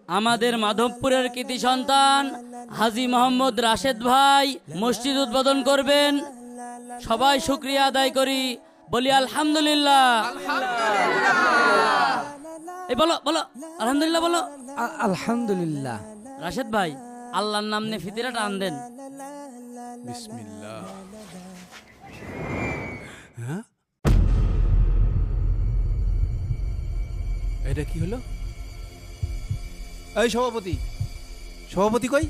আমাদের মাধবপুরের কৃতি সন্তান হাজী মোহাম্মদ রাশেদ ভাই মসজিদ উদ্বোধন করবেন। সবাই শুকরিয়া আদায় করি, বলি আলহামদুলিল্লাহ। এই বলো বলো আলহামদুলিল্লাহ বলো। আলহামদুলিল্লাহ। রাশেদ ভাই, আল্লাহর নাম নিয়ে ফিতিরা টান দেন। বিসমিল্লাহ। হ্যাঁ, এটা কি হলো? এই সভাপতি, সভাপতি কই?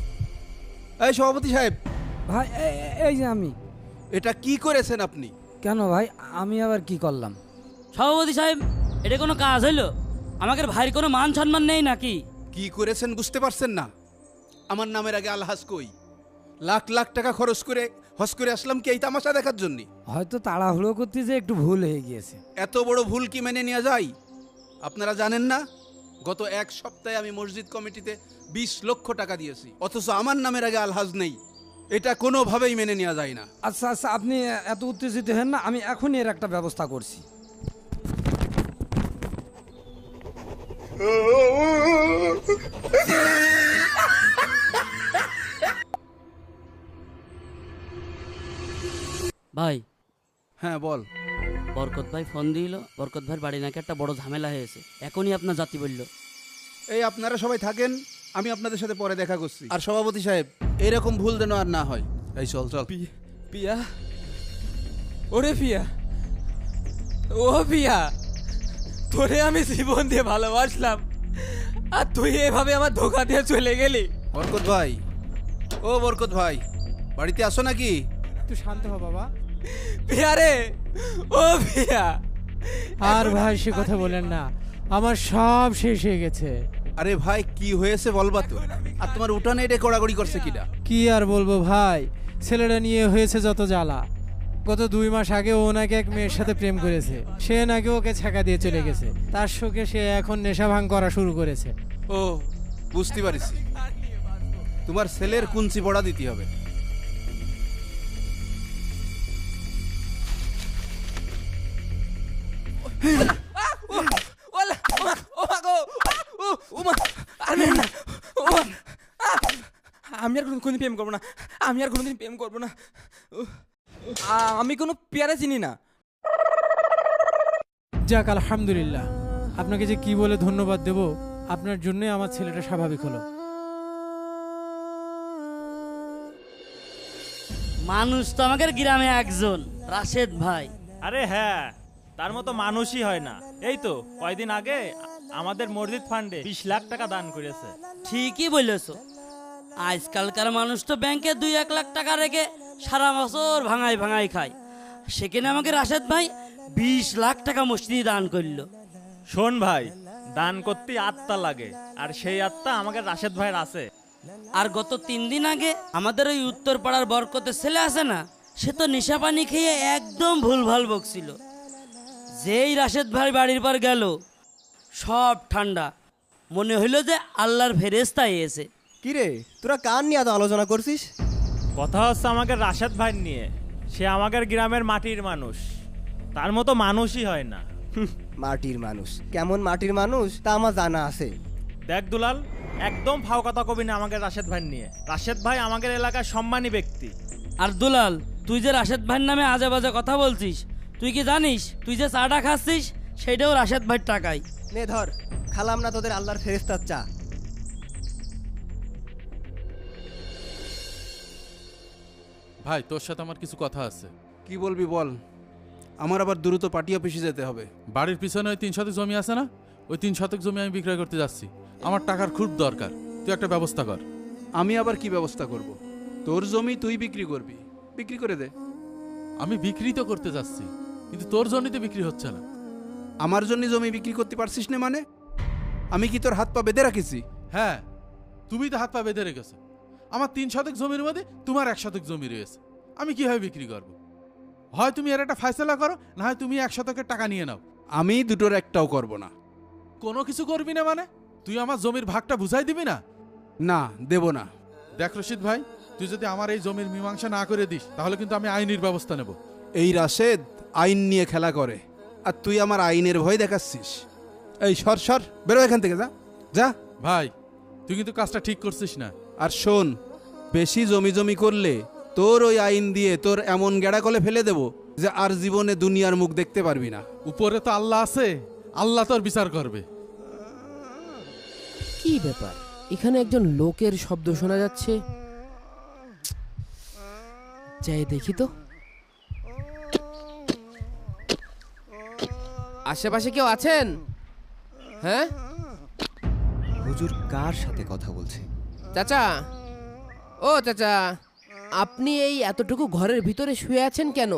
এই সভাপতি সাহেব, ভাই এই যে আমি। এটা কি করেছেন আপনি? কেন ভাই, আমি আবার কি করলাম? সভাপতি সাহেব, এটা কোনো কাজ হইলো? আমাদের ভাইয়ের কোনো মান সম্মান নেই নাকি? কি করেছেন বুঝতে পারছেন না? আমার নামের আগে আলহাজ কই? লাখ লাখ টাকা খরচ করে হজ করে আসলাম কি এই তামাশা দেখার জন্য? হয়তো তাড়াহুড়ো করতে যে একটু ভুল হয়ে গিয়েছে। এত বড় ভুল কি মেনে নেওয়া যায়? আপনারা জানেন না, গত এক সপ্তাহে আমি মসজিদ কমিটিতে 20 লক্ষ টাকা দিয়েছি, অথচ আমার নামের আগে আলহাজ নেই। এটা কোনোভাবেই মেনে নেওয়া যায় না। আচ্ছা আচ্ছা, আপনি এত উত্তেজিত হেন না, আমি এখনই এর একটা ব্যবস্থা করছি। ভাই, হ্যাঁ বল। বরকত ভাই ফোন দিল, বরকত ভাইয়ের বাড়ি নাকি একটা বড় ঝামেলা হয়েছে, এখনই আপনার জাতি বলল। এই আপনারা সবাই থাকেন, আমি আপনাদের সাথে পরে দেখা করছি। আর সভাপতি সাহেব, এরকম ভুল যেন আর না হয়। এই চল চল। পিয়া, ওরে পিয়া, ও পিয়া, তোরে আমি জীবন দিয়ে ভালোবাসলাম, আর তুই এভাবে আমার ধোকা দিয়ে চলে গেলি। বরকত ভাই, ও বরকত ভাই, বাড়িতে আসো নাকি? তুই শান্ত হ বাবা। পিয়া রে, ও পিয়া। আর ভাই সে কথা বলেন না, আমার সব শেষ হয়ে গেছে। আরে ভাই, কি হয়েছে বলবা তো? আর তোমার উঠানে এটা কড়াকড়ি করছে কিনা? কি আর বলবো ভাই, ছেলেটা নিয়ে হয়েছে যত জ্বালা। গত 2 মাস আগে ও নাকি এক মেয়ের সাথে প্রেম করেছে, সে নাকি ওকে ছ্যাঁকা দিয়ে চলে গেছে। তার শোকে সে এখন নেশা ভাঙ করা শুরু করেছে। ও, বুঝতে পারিছি। তোমার ছেলের কুঞ্চি পড়া দিতে হবে। আমি আর কোনোদিন প্রেম করবো না, আমি আর কোনোদিন প্রেম করবো না। আমি কোনো পেয়ারে চিনি না। যাক আলহামদুলিল্লাহ, আপনাকে যে কি বলে ধন্যবাদ দেব, আপনার জন্যই আমার ছেলেটা স্বাভাবিক হলো। মানুষ তো আমাদের গ্রামে একজন, রাশেদ ভাই। আরে হ্যাঁ, তার মতো মানুষই হয় না। এই তো কয়দিন আগে আমাদের মসজিদ ফান্ডে 20 লাখ টাকা দান করেছে। ঠিকই বলেছো, আজকালকার মানুষ তো ব্যাংকে 2-1 লাখ টাকা রেখে সারা বছর ভাঙাই ভাঙাই খায়, সেখানে আমাকে রাশেদ ভাই 20 লাখ টাকা মসজিদে দান করলো। শোন ভাই, দান করতে আত্মা লাগে, আর সেই আত্মা আমাকে রাশেদ ভাইয়ের আছে। আর গত 3 দিন আগে আমাদের ওই উত্তর পাড়ার বরকতের ছেলে আছে না, সে তো নেশা পানি খেয়ে একদম ভুলভাল বকছিল। যেই রাশেদ ভাই বাড়ির পর গেল, সব ঠান্ডা, মনে হইলো যে আল্লাহর ফেরেশতা এসে। কিরে, তোরা কার নিয়ে এত আলোচনা করছিস? কথা হচ্ছে আমাকে রাশেদ ভাই নিয়ে। সে আমাদের গ্রামের মাটির মানুষ, তার মতো মানুষই হয় না। মাটির মানুষ? কেমন মাটির মানুষ তা আমার জানা আছে। দেখ দুলাল, একদম ফাও কথা কবি না আমাকে রাশেদ ভাই নিয়ে। রাশেদ ভাই আমাদের এলাকার সম্মানী ব্যক্তি। আর দুলাল, তুই যে রাশেদ ভাইয়ের নামে আজে বাজে কথা বলছিস, তুই কি জানিস তুই যে চাটা খাচ্ছিস সেটাও রাশেদ ভাইয়ের টাকায়। নে ধর, খালাম না তোদের আল্লাহর ফেরেশতার চা। ভাই, তোর সাথে আমার কিছু কথা আছে। কি বলবি বল। আমার আবার দ্রুত পার্টি অফিসে যেতে হবে। বাড়ির পিছনে ওই 3 শতক জমি আছে না, ওই 3 শতক জমি আমি বিক্রয় করতে যাচ্ছি। আমার টাকার খুব দরকার, তুই একটা ব্যবস্থা কর। আমি আবার কি ব্যবস্থা করব? তোর জমি তুই বিক্রি করবি, বিক্রি করে দে। আমি বিক্রি তো করতে যাচ্ছি, কিন্তু তোর জমিতে বিক্রি হচ্ছে না। আমার জন্য জমি বিক্রি করতে পারছিস না মানে? আমি কি তোর হাত পা বেঁধে রাখিছি? হ্যাঁ, তুমি তো হাত পা বেঁধে রেখেছো। আমার 3 শতক জমির মধ্যে তোমার 1 শতক জমি রয়েছে, আমি কিভাবে বিক্রি করব? হয় তুমি এর একটা ফয়সালা করো, না হয় তুমি 1 শতকের টাকা নিয়ে নাও। আমি দুটোর একটাও করব না। কোনো কিছু করবি না মানে? তুই আমার জমির ভাগটা বুঝাই দিবি না? না, দেব না। দেখ রশিদ ভাই, তুই যদি আমার এই জমির মীমাংসা না করে দিস, তাহলে কিন্তু আমি আইনের ব্যবস্থা নেব। এই রাশেদ আইন নিয়ে খেলা করে, আর তুই আমার আইনের ভয় দেখাচ্ছিস। এই সর সর, বেরো এখান থেকে, যা যা। ভাই, তুই কিন্তু কাজটা ঠিক করছিস না। আর শোন, বেশি জমি জমি করলে তোর ওই আইন দিয়ে তোর এমন গেড়া কলে ফেলে দেব যে আর জীবনে দুনিয়ার মুখ দেখতে পারবি না। উপরে তো আল্লাহ আছে, আল্লাহ তোর বিচার করবে। কি ব্যাপার, এখানে একজন লোকের শব্দ শোনা যাচ্ছে। যাই দেখি তো। আশেপাশে কেউ আছেন? হ্যাঁ হুজুর কার সাথে কথা বলছে? চাচা, ও চাচা, আপনি এই এতটুকু ঘরের ভিতরে শুয়ে আছেন কেন?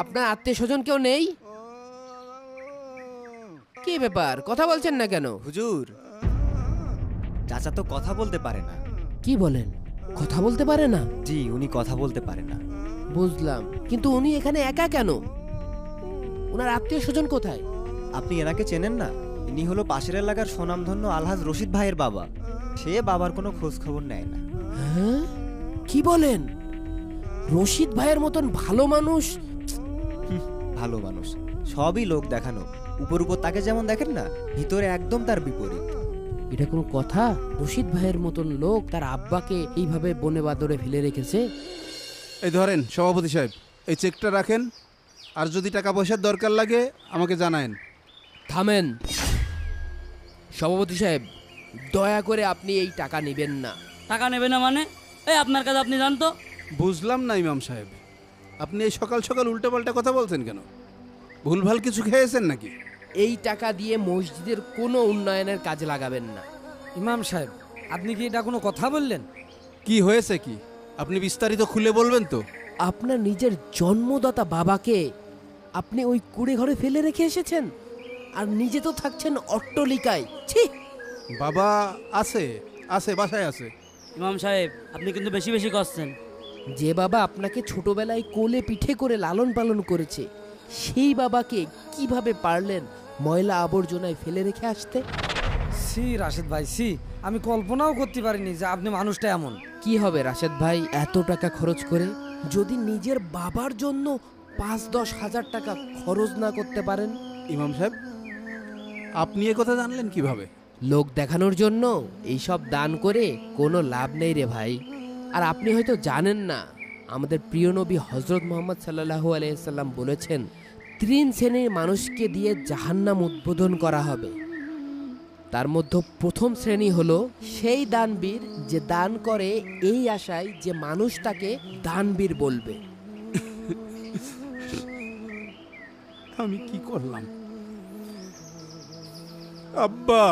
আপনার আত্মীয় স্বজন কেউ নেই? কি ব্যাপার, কথা বলছেন না কেন? হুজুর, চাচা তো কথা বলতে পারে না। কি বলেন, কথা বলতে পারে না? জি, উনি কথা বলতে পারে না। বুঝলাম, কিন্তু উনি এখানে একা কেন? ওনার আত্মীয় স্বজন কোথায়? আপনি এনাকে চেনেন না? ইনি হলো পাশের এলাকার স্বনামধন্য আলহাজ রশিদ ভাইয়ের বাবা। সে বাবার কোনো খোঁজ খবর নেয় না। হ্যাঁ, কি বলেন? রশিদ ভাইয়ের মতন ভালো মানুষ? ভালো মানুষ, সবই লোক দেখানো। উপর উপর তাকে যেমন দেখেন না, ভিতরে একদম তার বিপরীত। এটা কোনো কথা? রশিদ ভাইয়ের মতন লোক তার আব্বাকে এইভাবে বনে বাদরে ফেলে রেখেছে? এই ধরেন সভাপতি সাহেব, এই চেকটা রাখেন, আর যদি টাকা পয়সার দরকার লাগে আমাকে জানায়েন। থামেন সভাপতি সাহেব, দয়া করে আপনি এই টাকা নেবেন না। টাকা নেবে না মানে? এই আপনার কাছে আপনি জানতো। বুঝলাম না ইমাম সাহেব, আপনি এই সকাল সকাল উল্টোপাল্টা কথা বলছেন কেন? ভুলভাল কিছু খেয়েছেন নাকি? এই টাকা দিয়ে মসজিদের কোনো উন্নয়নের কাজে লাগাবেন না। ইমাম সাহেব, আপনি কি এটা কোনো কথা বললেন? কি হয়েছে কি আপনি বিস্তারিত খুলে বলবেন তো? আপনার নিজের জন্মদাতা বাবাকে আপনি ওই কুড়ে ঘরে ফেলে রেখে এসেছেন, আর নিজে তো থাকছেন অট্টলিকায়। ছি! বাবা আছে, আছে, বাসায় আছে। ইমাম সাহেব, আপনি কিন্তু বেশি বেশি করছেন। যে বাবা আপনাকে ছোটবেলায় কোলে পিঠে করে লালন পালন করেছে, সেই বাবাকে কিভাবে পারলেন ময়লা আবর্জনায় ফেলে রেখে আসতে? সি রাশেদ ভাই, সি, আমি কল্পনাও করতে পারিনি যে আপনি মানুষটা এমন। কি হবে রাশেদ ভাই এত টাকা খরচ করে, যদি নিজের বাবার জন্য ৫-১০ হাজার টাকা খরচ না করতে পারেন? ইমাম সাহেব, আপনি এ কথা জানলেন কিভাবে? লোক দেখানোর জন্য এইসব দান করে কোনো লাভ নেই রে ভাই। আর আপনি হয়তো জানেন না, আমাদের প্রিয় নবী হজরত মোহাম্মদ সাল্লাল্লাহু আলাইহি সাল্লাম বলেছেন, ৩ শ্রেণীর মানুষকে দিয়ে জাহান্নাম উদ্বোধন করা হবে। তার মধ্যে প্রথম শ্রেণী হলো সেই দানবীর যে দান করে এই আশায় যে মানুষ তাকে দানবীর বলবে। আমি কি করলাম আব্বা?